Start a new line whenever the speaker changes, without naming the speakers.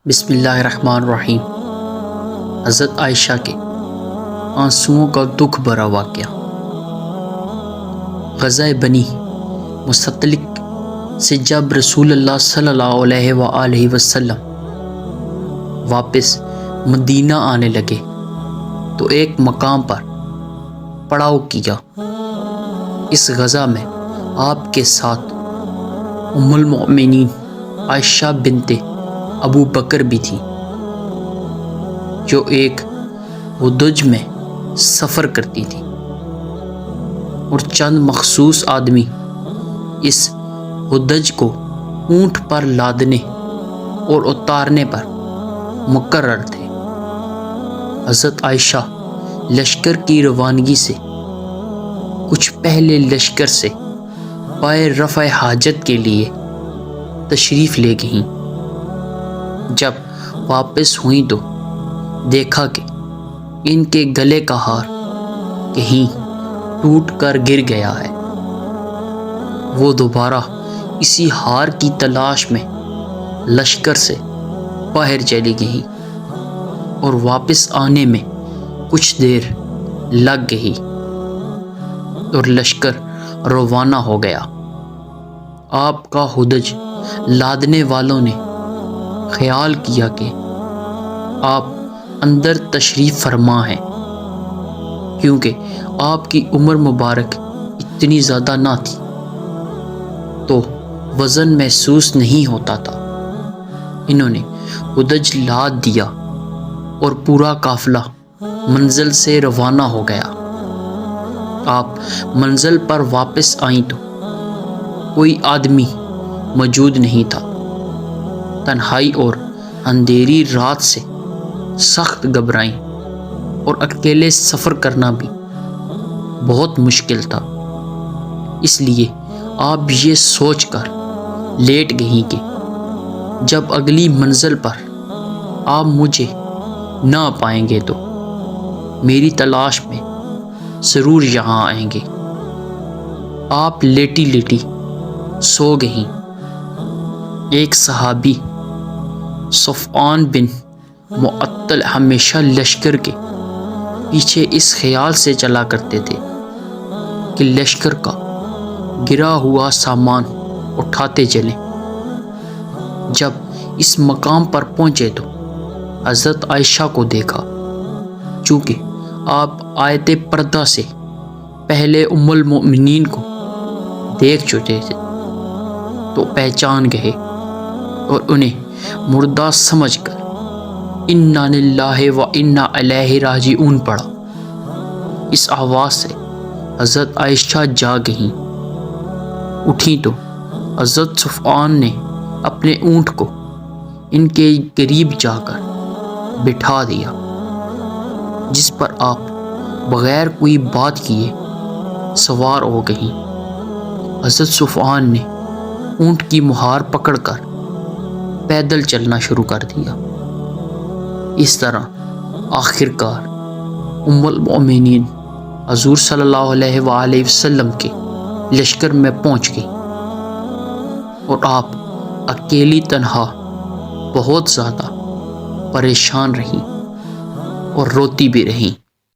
بسم اللہ الرحمن الرحیم۔ حضرت عائشہ کے آنسوؤں کا دکھ بھرا واقعہ۔ غزوہ بنی مستلق سے جب رسول اللہ صلی اللہ علیہ وآلہ وسلم واپس مدینہ آنے لگے تو ایک مقام پر پڑاؤ کیا۔ اس غزوہ میں آپ کے ساتھ ام المؤمنین عائشہ بنت ابو بکر بھی تھی، جو ایک ہدج میں سفر کرتی تھی، اور چند مخصوص آدمی اس ہدج کو اونٹ پر لادنے اور اتارنے پر مقرر تھے۔ حضرت عائشہ لشکر کی روانگی سے کچھ پہلے لشکر سے پائے رفع حاجت کے لیے تشریف لے گئیں۔ جب واپس ہوئیں تو دیکھا کہ ان کے گلے کا ہار کہیں ٹوٹ کر گر گیا ہے۔ وہ دوبارہ اسی ہار کی تلاش میں لشکر سے باہر چلی گئی اور واپس آنے میں کچھ دیر لگ گئی اور لشکر روانہ ہو گیا۔ آپ کا ہدج لادنے والوں نے خیال کیا کہ آپ اندر تشریف فرما ہیں، کیونکہ آپ کی عمر مبارک اتنی زیادہ نہ تھی تو وزن محسوس نہیں ہوتا تھا۔ انہوں نے ہدج لاد دیا اور پورا قافلہ منزل سے روانہ ہو گیا۔ آپ منزل پر واپس آئیں تو کوئی آدمی موجود نہیں تھا۔ تنہائی اور اندھیری رات سے سخت گھبرائیں اور اکیلے سفر کرنا بھی بہت مشکل تھا، اس لیے آپ یہ سوچ کر لیٹ گئیں کہ جب اگلی منزل پر آپ مجھے نہ پائیں گے تو میری تلاش میں ضرور یہاں آئیں گے۔ آپ لیٹی لیٹی سو گئیں۔ ایک صحابی صفوان بن معطل ہمیشہ لشکر کے پیچھے اس خیال سے چلا کرتے تھے کہ لشکر کا گرا ہوا سامان اٹھاتے چلیں۔ جب اس مقام پر پہنچے تو حضرت عائشہ کو دیکھا۔ چونکہ آپ آیت پردہ سے پہلے ام المؤمنین کو دیکھ چکے تھے تو پہچان گئے اور انہیں مردہ سمجھ کر انا للہ و انا الیہ راجعون پڑھا۔ اس آواز سے حضرت عائشہ جاگ گئیں۔ اٹھیں تو حضرت صفوان نے اپنے اونٹ کو ان کے قریب جا کر بٹھا دیا، جس پر آپ بغیر کوئی بات کیے سوار ہو گئیں۔ حضرت صفوان نے اونٹ کی مہار پکڑ کر پیدل چلنا شروع کر دیا۔ اس طرح آخر کار ام المؤمنین حضور صلی اللہ علیہ وآلہ وسلم کے لشکر میں پہنچ گئی، اور آپ اکیلی تنہا بہت زیادہ پریشان رہیں اور روتی بھی رہیں۔